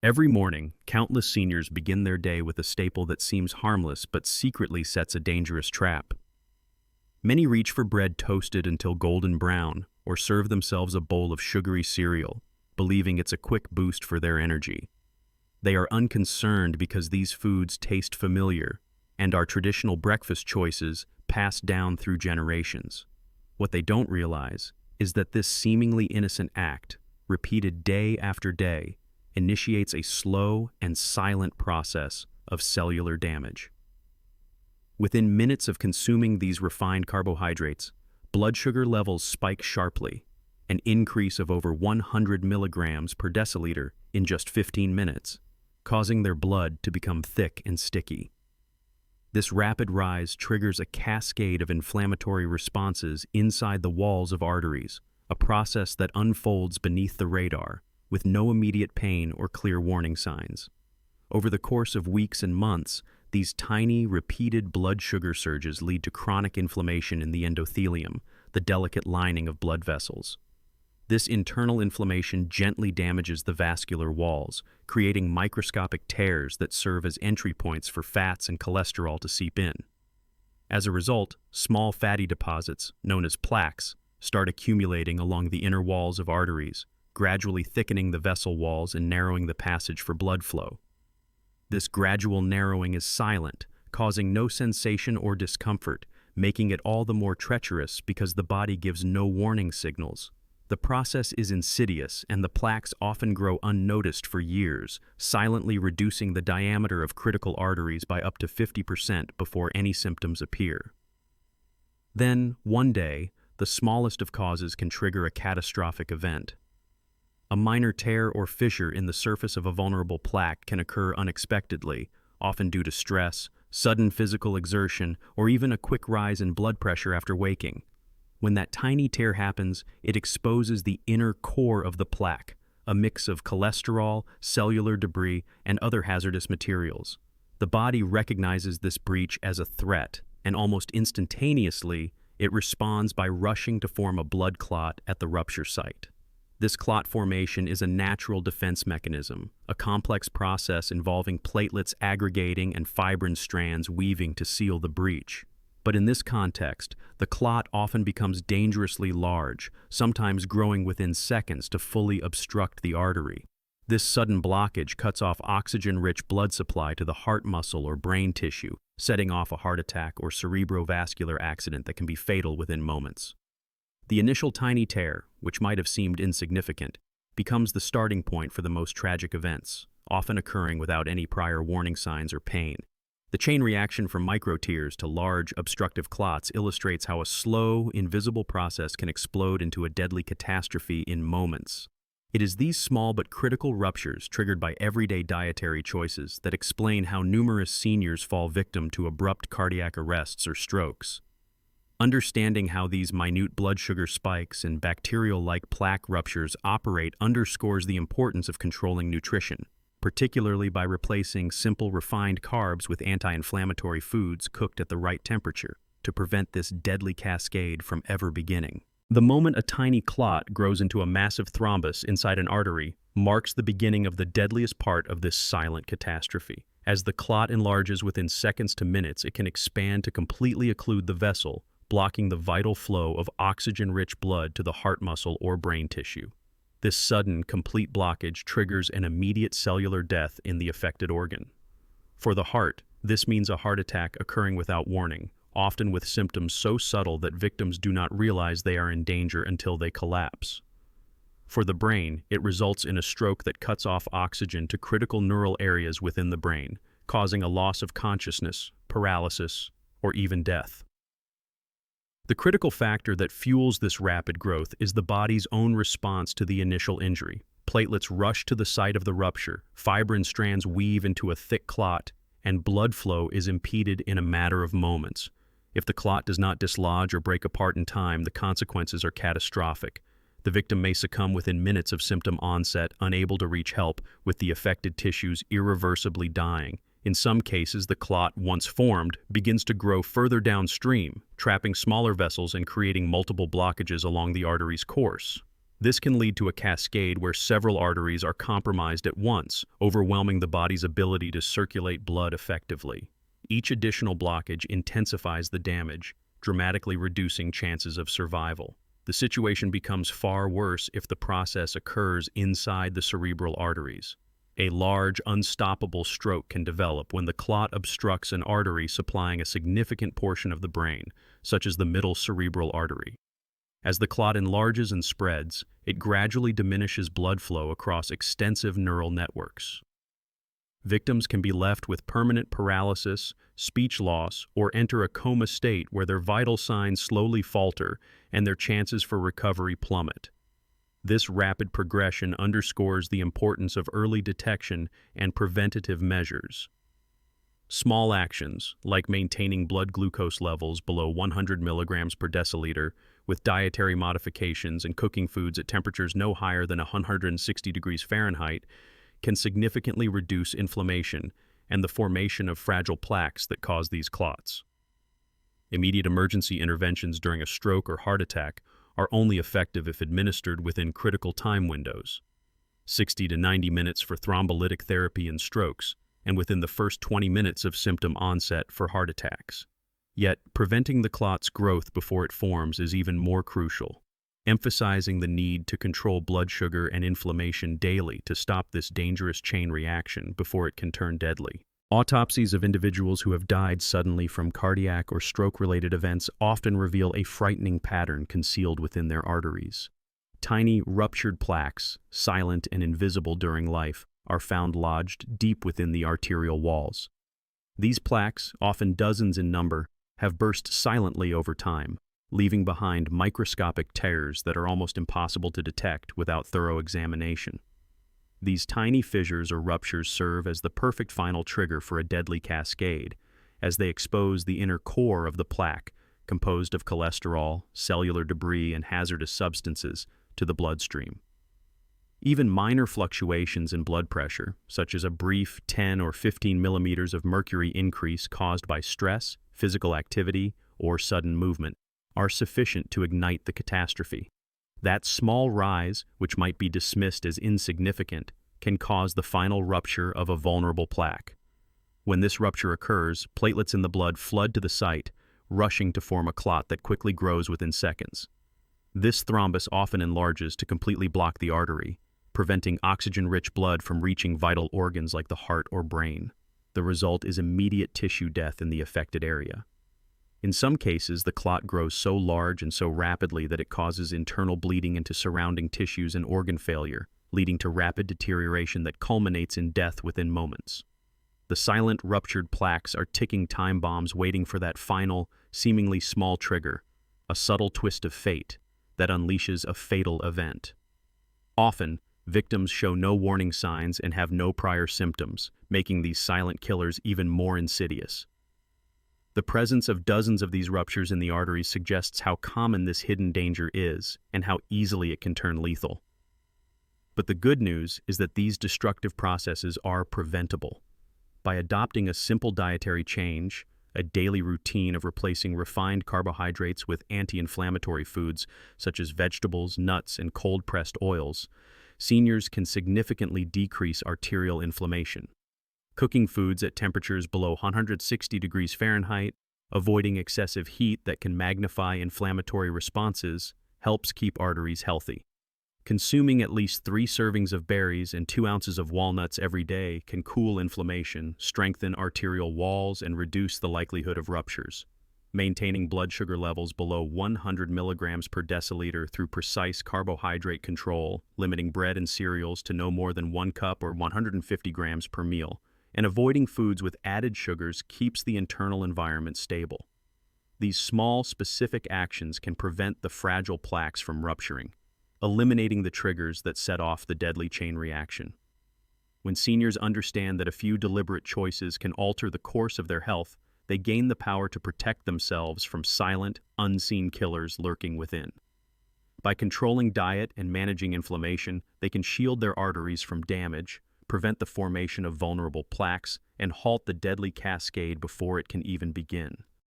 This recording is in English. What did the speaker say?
Every morning, countless seniors begin their day with a staple that seems harmless but secretly sets a dangerous trap. Many reach for bread toasted until golden brown or serve themselves a bowl of sugary cereal, believing it's a quick boost for their energy. They are unconcerned because these foods taste familiar and are traditional breakfast choices passed down through generations. What they don't realize is that this seemingly innocent act, repeated day after day, initiates a slow and silent process of cellular damage. Within minutes of consuming these refined carbohydrates, blood sugar levels spike sharply, an increase of over 100 milligrams per deciliter in just 15 minutes, causing their blood to become thick and sticky. This rapid rise triggers a cascade of inflammatory responses inside the walls of arteries, a process that unfolds beneath the radar, with no immediate pain or clear warning signs. Over the course of weeks and months, these tiny, repeated blood sugar surges lead to chronic inflammation in the endothelium, the delicate lining of blood vessels. This internal inflammation gently damages the vascular walls, creating microscopic tears that serve as entry points for fats and cholesterol to seep in. As a result, small fatty deposits, known as plaques, start accumulating along the inner walls of arteries, gradually thickening the vessel walls and narrowing the passage for blood flow. This gradual narrowing is silent, causing no sensation or discomfort, making it all the more treacherous because the body gives no warning signals. The process is insidious, and the plaques often grow unnoticed for years, silently reducing the diameter of critical arteries by up to 50% before any symptoms appear. Then, one day, the smallest of causes can trigger a catastrophic event. A minor tear or fissure in the surface of a vulnerable plaque can occur unexpectedly, often due to stress, sudden physical exertion, or even a quick rise in blood pressure after waking. When that tiny tear happens, it exposes the inner core of the plaque, a mix of cholesterol, cellular debris, and other hazardous materials. The body recognizes this breach as a threat, and almost instantaneously, it responds by rushing to form a blood clot at the rupture site. This clot formation is a natural defense mechanism, a complex process involving platelets aggregating and fibrin strands weaving to seal the breach. But in this context, the clot often becomes dangerously large, sometimes growing within seconds to fully obstruct the artery. This sudden blockage cuts off oxygen-rich blood supply to the heart muscle or brain tissue, setting off a heart attack or cerebrovascular accident that can be fatal within moments. The initial tiny tear, which might have seemed insignificant, becomes the starting point for the most tragic events, often occurring without any prior warning signs or pain. The chain reaction from microtears to large, obstructive clots illustrates how a slow, invisible process can explode into a deadly catastrophe in moments. It is these small but critical ruptures triggered by everyday dietary choices that explain how numerous seniors fall victim to abrupt cardiac arrests or strokes. Understanding how these minute blood sugar spikes and bacterial-like plaque ruptures operate underscores the importance of controlling nutrition, particularly by replacing simple refined carbs with anti-inflammatory foods cooked at the right temperature to prevent this deadly cascade from ever beginning. The moment a tiny clot grows into a massive thrombus inside an artery marks the beginning of the deadliest part of this silent catastrophe. As the clot enlarges within seconds to minutes, it can expand to completely occlude the vessel, blocking the vital flow of oxygen-rich blood to the heart muscle or brain tissue. This sudden, complete blockage triggers an immediate cellular death in the affected organ. For the heart, this means a heart attack occurring without warning, often with symptoms so subtle that victims do not realize they are in danger until they collapse. For the brain, it results in a stroke that cuts off oxygen to critical neural areas within the brain, causing a loss of consciousness, paralysis, or even death. The critical factor that fuels this rapid growth is the body's own response to the initial injury. Platelets rush to the site of the rupture, fibrin strands weave into a thick clot, and blood flow is impeded in a matter of moments. If the clot does not dislodge or break apart in time, the consequences are catastrophic. The victim may succumb within minutes of symptom onset, unable to reach help, with the affected tissues irreversibly dying. In some cases, the clot, once formed, begins to grow further downstream, trapping smaller vessels and creating multiple blockages along the artery's course. This can lead to a cascade where several arteries are compromised at once, overwhelming the body's ability to circulate blood effectively. Each additional blockage intensifies the damage, dramatically reducing chances of survival. The situation becomes far worse if the process occurs inside the cerebral arteries. A large, unstoppable stroke can develop when the clot obstructs an artery supplying a significant portion of the brain, such as the middle cerebral artery. As the clot enlarges and spreads, it gradually diminishes blood flow across extensive neural networks. Victims can be left with permanent paralysis, speech loss, or enter a coma state where their vital signs slowly falter and their chances for recovery plummet. This rapid progression underscores the importance of early detection and preventative measures. Small actions, like maintaining blood glucose levels below 100 milligrams per deciliter, with dietary modifications and cooking foods at temperatures no higher than 160 degrees Fahrenheit, can significantly reduce inflammation and the formation of fragile plaques that cause these clots. Immediate emergency interventions during a stroke or heart attack are only effective if administered within critical time windows, 60 to 90 minutes for thrombolytic therapy in strokes, and within the first 20 minutes of symptom onset for heart attacks. Yet, preventing the clot's growth before it forms is even more crucial, emphasizing the need to control blood sugar and inflammation daily to stop this dangerous chain reaction before it can turn deadly. Autopsies of individuals who have died suddenly from cardiac or stroke-related events often reveal a frightening pattern concealed within their arteries. Tiny, ruptured plaques, silent and invisible during life, are found lodged deep within the arterial walls. These plaques, often dozens in number, have burst silently over time, leaving behind microscopic tears that are almost impossible to detect without thorough examination. These tiny fissures or ruptures serve as the perfect final trigger for a deadly cascade, as they expose the inner core of the plaque, composed of cholesterol, cellular debris, and hazardous substances, to the bloodstream. Even minor fluctuations in blood pressure, such as a brief 10 or 15 millimeters of mercury increase caused by stress, physical activity, or sudden movement, are sufficient to ignite the catastrophe. That small rise, which might be dismissed as insignificant, can cause the final rupture of a vulnerable plaque. When this rupture occurs, platelets in the blood flood to the site, rushing to form a clot that quickly grows within seconds. This thrombus often enlarges to completely block the artery, preventing oxygen-rich blood from reaching vital organs like the heart or brain. The result is immediate tissue death in the affected area. In some cases, the clot grows so large and so rapidly that it causes internal bleeding into surrounding tissues and organ failure, leading to rapid deterioration that culminates in death within moments. The silent, ruptured plaques are ticking time bombs waiting for that final, seemingly small trigger, a subtle twist of fate that unleashes a fatal event. Often, victims show no warning signs and have no prior symptoms, making these silent killers even more insidious. The presence of dozens of these ruptures in the arteries suggests how common this hidden danger is and how easily it can turn lethal. But the good news is that these destructive processes are preventable. By adopting a simple dietary change, a daily routine of replacing refined carbohydrates with anti-inflammatory foods such as vegetables, nuts, and cold-pressed oils, seniors can significantly decrease arterial inflammation. Cooking foods at temperatures below 160 degrees Fahrenheit, avoiding excessive heat that can magnify inflammatory responses, helps keep arteries healthy. Consuming at least 3 servings of berries and 2 ounces of walnuts every day can cool inflammation, strengthen arterial walls, and reduce the likelihood of ruptures. Maintaining blood sugar levels below 100 milligrams per deciliter through precise carbohydrate control, limiting bread and cereals to no more than 1 cup or 150 grams per meal, and avoiding foods with added sugars keeps the internal environment stable. These small, specific actions can prevent the fragile plaques from rupturing, eliminating the triggers that set off the deadly chain reaction. When seniors understand that a few deliberate choices can alter the course of their health, they gain the power to protect themselves from silent, unseen killers lurking within. By controlling diet and managing inflammation, they can shield their arteries from damage, prevent the formation of vulnerable plaques, and halt the deadly cascade before it can even begin.